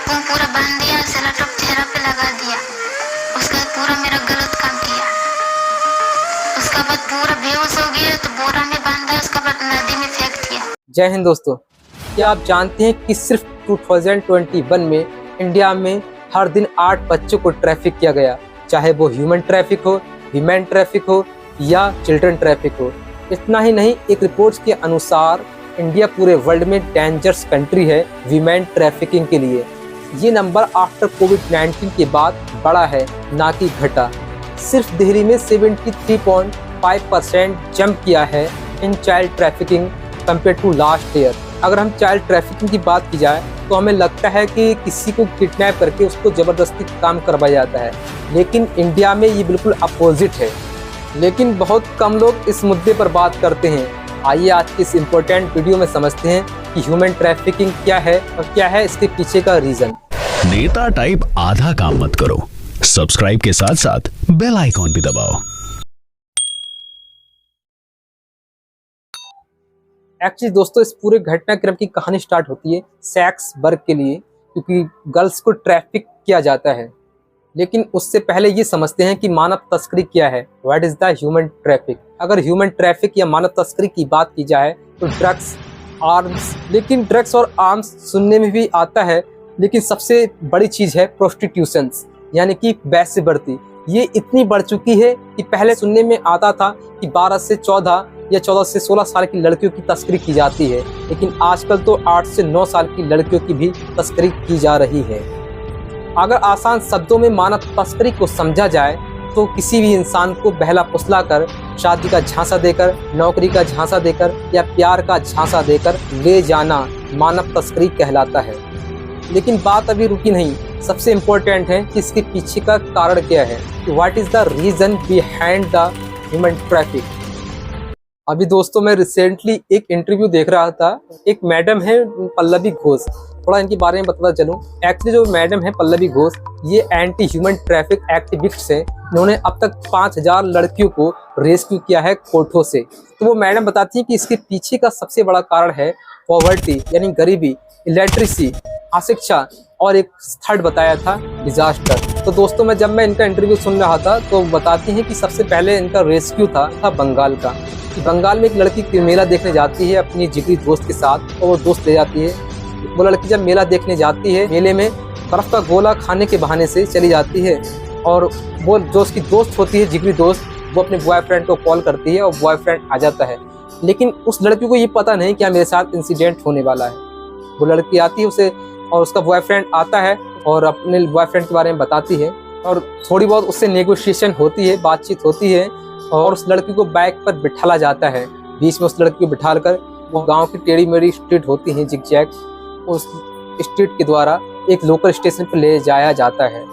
चाकू पूरा बांध दिया, सेलोटेप चेहरा पे लगा दिया। उसके बाद पूरा मेरा गलत काम किया। उसके बाद पूरा बेहोश हो गया तो बोरा में बांधा, उसके बाद नदी में फेंक दिया। जय हिंद दोस्तों, क्या आप जानते हैं कि सिर्फ 2021 में इंडिया में हर दिन 8 बच्चों को ट्रैफिक किया गया, चाहे वो ह्यूमन ट्रैफिक हो, वीमेन ट्रैफिक हो या चिल्ड्रन ट्रैफिक हो। इतना ही नहीं, एक रिपोर्ट के अनुसार इंडिया पूरे वर्ल्ड में डेंजरस कंट्री है वीमेन ट्रैफिकिंग के लिए। ये नंबर आफ्टर कोविड-19 के बाद बढ़ा है, ना कि घटा। सिर्फ दिल्ली में 73.5% जंप किया है in child trafficking compare to last year. अगर हम चाइल्ड ट्रैफिकिंग की बात की जाए तो हमें लगता है कि किसी को किडनैप करके उसको ज़बरदस्ती काम करवाया जाता है, लेकिन इंडिया में ये बिल्कुल अपोजिट है। लेकिन बहुत कम लोग इस मुद्दे पर बात करते हैं। आइए आज की इस इम्पोर्टेंट वीडियो में समझते हैं कि ह्यूमन ट्रैफिकिंग क्या है और क्या है इसके पीछे का रीज़न। नेता टाइप आधा काम मत करो, सब्सक्राइब के साथ साथ बेल आइकॉन भी दबाओ। एक्चुअली दोस्तों, इस पूरे घटनाक्रम की कहानी स्टार्ट होती है सेक्स वर्क के लिए, क्योंकि गर्ल्स को ट्रैफिक किया जाता है। लेकिन उससे पहले ये समझते हैं कि मानव तस्करी क्या है, what is the human traffic. अगर ह्यूमन ट्रैफिक या मानव तस्करी की बात की जाए तो ड्रग्स, आर्म्स, लेकिन ड्रग्स और आर्म्स सुनने में भी आता है, लेकिन सबसे बड़ी चीज़ है प्रोस्टिट्यूशंस, यानी कि वेश्यावृत्ति। ये इतनी बढ़ चुकी है कि पहले सुनने में आता था कि 12 से 14 या 14 से 16 साल की लड़कियों की तस्करी की जाती है, लेकिन आजकल तो 8 से 9 साल की लड़कियों की भी तस्करी की जा रही है। अगर आसान शब्दों में मानव तस्करी को समझा जाए तो किसी भी इंसान को बहला फुसला कर, शादी का झांसा देकर, नौकरी का झांसा देकर या प्यार का झांसा देकर ले जाना मानव तस्करी कहलाता है। लेकिन बात अभी रुकी नहीं, सबसे इम्पोर्टेंट है कि इसके पीछे का कारण क्या है, what is the reason behind the human traffic. अभी दोस्तों मैं रिसेंटली एक इंटरव्यू देख रहा था। एक मैडम है पल्लवी घोष, थोड़ा इनके बारे में बताता चलूं। एक्चुअली जो मैडम है पल्लवी घोष, ये एंटी ह्यूमन ट्रैफिक एक्टिविस्ट हैं। इन्होंने अब तक 5000 लड़कियों को रेस्क्यू किया है कोठों से। तो वो मैडम बताती है कि इसके पीछे का सबसे बड़ा कारण है पॉवर्टी, यानी गरीबी, इलेक्ट्रिसिटी, अशिक्षा, और एक थर्ड बताया था डिजास्टर। तो दोस्तों मैं इनका इंटरव्यू सुन रहा था तो बताती हैं कि सबसे पहले इनका रेस्क्यू था बंगाल का। कि बंगाल में एक लड़की मेला देखने जाती है अपनी जिगरी दोस्त के साथ, और वो दोस्त ले जाती है। वो लड़की जब मेला देखने जाती है, मेले में बर्फ का गोला खाने के बहाने से चली जाती है, और वो जो उसकी दोस्त होती है, जिगरी दोस्त, वो अपने बॉयफ्रेंड को कॉल करती है और बॉयफ्रेंड आ जाता है। लेकिन उस लड़की को ये पता नहीं कि मेरे साथ इंसिडेंट होने वाला है। वो लड़की आती है उसे, और उसका बॉयफ्रेंड आता है और अपने बॉयफ्रेंड के बारे में बताती है, और थोड़ी बहुत उससे नेगोशिएशन होती है, बातचीत होती है, और उस लड़की को बाइक पर बिठाला जाता है। बीच में उस लड़की को बिठाकर वो गांव की टेढ़ी मेढ़ी स्ट्रीट होती है, जिगजैग, उस स्ट्रीट के द्वारा एक लोकल स्टेशन पर ले जाया जाता है।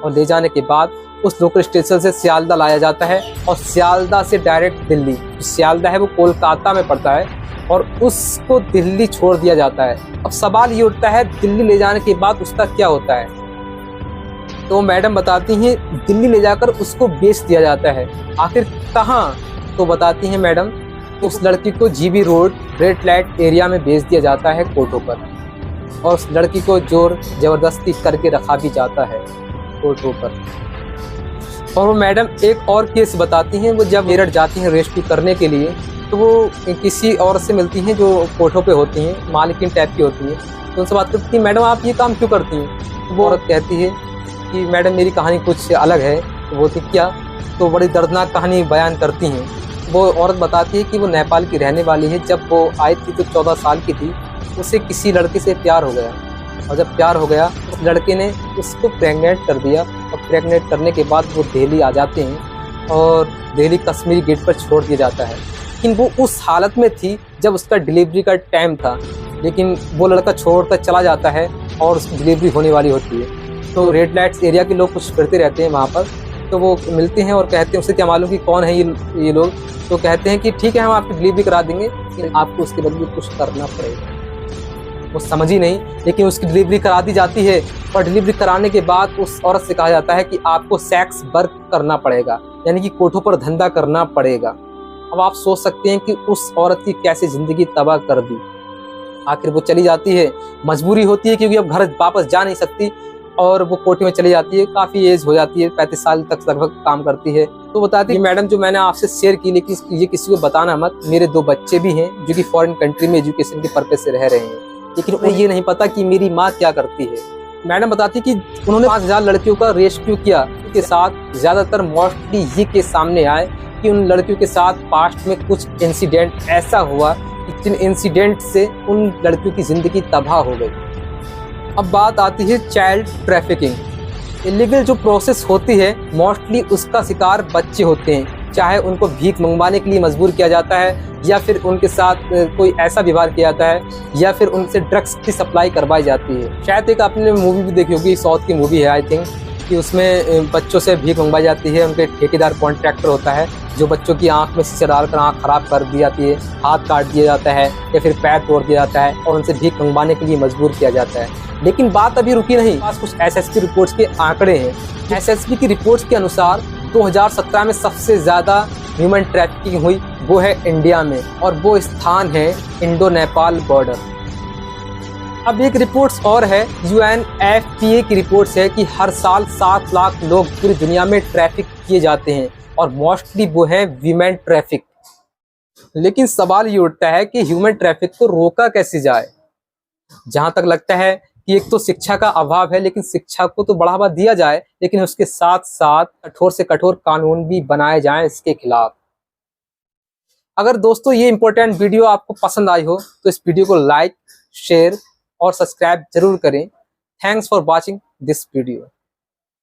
और ले जाने के बाद उस लोकल स्टेशन से सियालदा लाया जाता है, और सियालदा से डायरेक्ट दिल्ली, सियालदा है वो कोलकाता में पड़ता है, और उसको दिल्ली छोड़ दिया जाता है। अब सवाल ये उठता है, दिल्ली ले जाने के बाद उसका क्या होता है। तो मैडम बताती हैं दिल्ली ले जाकर उसको बेच दिया जाता है। आखिर कहाँ? तो बताती हैं मैडम, उस लड़की को GB road red light area में बेच दिया जाता है कोर्टों पर, और उस लड़की को जोर जबरदस्ती करके रखा भी जाता है कोर्टों पर। और वो मैडम एक और केस बताती हैं, वो जब मेरठ जाती हैं रेस्क्यू करने के लिए, तो वो किसी औरत से मिलती हैं जो कोठों पे होती हैं, मालकिन टाइप की होती हैं। तो उनसे बात करती हैं, मैडम आप ये काम क्यों करती हैं? तो वो औरत कहती है कि मैडम मेरी कहानी कुछ अलग है। तो वो थी क्या? तो बड़ी दर्दनाक कहानी बयान करती हैं। वो औरत बताती है कि वो नेपाल की रहने वाली है। जब वो आई थी तो 14 साल की थी, उसे किसी लड़के से प्यार हो गया, और जब प्यार हो गया उस लड़के ने उसको प्रेग्नेंट कर दिया, और प्रेग्नेंट करने के बाद वो दिल्ली आ जाते हैं, और दिल्ली कश्मीरी गेट पर छोड़ दिया जाता है। लेकिन वो उस हालत में थी जब उसका डिलीवरी का टाइम था, लेकिन वो लड़का छोड़कर चला जाता है और उसकी डिलीवरी होने वाली होती है। तो रेड लाइट्स एरिया के लोग कुछ फिरते रहते हैं वहाँ पर, तो वो मिलते हैं और कहते हैं, उससे क्या मालूम कि कौन है ये लोग। तो कहते हैं कि ठीक है हम आपकी डिलीवरी करा देंगे, लेकिन आपको उसके बदले कुछ करना पड़ेगा। वो समझी नहीं, लेकिन उसकी डिलीवरी करा दी जाती है, और डिलीवरी कराने के बाद उस औरत से कहा जाता है कि आपको सेक्स वर्क करना पड़ेगा, यानी कि कोठों पर धंधा करना पड़ेगा। अब आप सोच सकते हैं कि उस औरत की कैसे ज़िंदगी तबाह कर दी। आखिर वो चली जाती है, मजबूरी होती है क्योंकि अब घर वापस जा नहीं सकती और वो कोटे में चली जाती है। काफ़ी एज हो जाती है, 35 साल तक लगभग काम करती है। तो बताती है मैडम जो मैंने आपसे शेयर की, लेकिन ये किसी को बताना मत, मेरे 2 बच्चे भी हैं जो कि फॉरेन कंट्री में एजुकेशन के पर्पज से रह रहे हैं, लेकिन उन्हें ये नहीं पता कि मेरी माँ क्या करती है। मैडम बताती कि उन्होंने 5000 लड़कियों का रेस्क्यू किया। के साथ ज़्यादातर मोस्टली ये केस सामने आए कि उन लड़कियों के साथ पास्ट में कुछ इंसिडेंट ऐसा हुआ कि जिन इंसिडेंट से उन लड़कियों की ज़िंदगी तबाह हो गई। अब बात आती है चाइल्ड ट्रैफिकिंग। इलीगल जो प्रोसेस होती है मोस्टली उसका शिकार बच्चे होते हैं, चाहे उनको भीख मंगवाने के लिए मजबूर किया जाता है या फिर उनके साथ कोई ऐसा व्यवहार किया जाता है या फिर उनसे ड्रग्स की सप्लाई करवाई जाती है। शायद एक आपने मूवी भी देखी होगी, साउथ की मूवी है आई थिंक, कि उसमें बच्चों से भीख मंगवाई जाती है। उनके ठेकेदार कॉन्ट्रैक्टर होता है जो बच्चों की आंख में शीशा डालकर आंख खराब कर दी जाती है, हाथ काट दिया जाता है या फिर पैर तोड़ दिया जाता है और उनसे भीख मंगवाने के लिए मजबूर किया जाता है। लेकिन बात अभी रुकी नहीं, पास कुछ एसएसपी रिपोर्ट्स के आंकड़े हैं। एसएसपी की रिपोर्ट्स के अनुसार 2017 में सबसे ज़्यादा ह्यूमन ट्रैफिकिंग हुई वो है इंडिया में, और वो स्थान है इंडो नेपाल बॉर्डर। अब एक रिपोर्ट्स और है, UNFPA की रिपोर्ट्स है कि हर साल 7 लाख लोग पूरी दुनिया में ट्रैफिक किए जाते हैं और मोस्टली वो है वीमेन ट्रैफिक। लेकिन सवाल ये उठता है कि ह्यूमन ट्रैफिक को रोका कैसे जाए। जहाँ तक लगता है कि एक तो शिक्षा का अभाव है, लेकिन शिक्षा को तो बढ़ावा दिया जाए, लेकिन उसके साथ साथ कठोर से कठोर कानून भी बनाए जाएं इसके खिलाफ। अगर दोस्तों ये इंपॉर्टेंट वीडियो आपको पसंद आई हो तो इस वीडियो को लाइक, शेयर और सब्सक्राइब जरूर करें। Thanks for watching this video.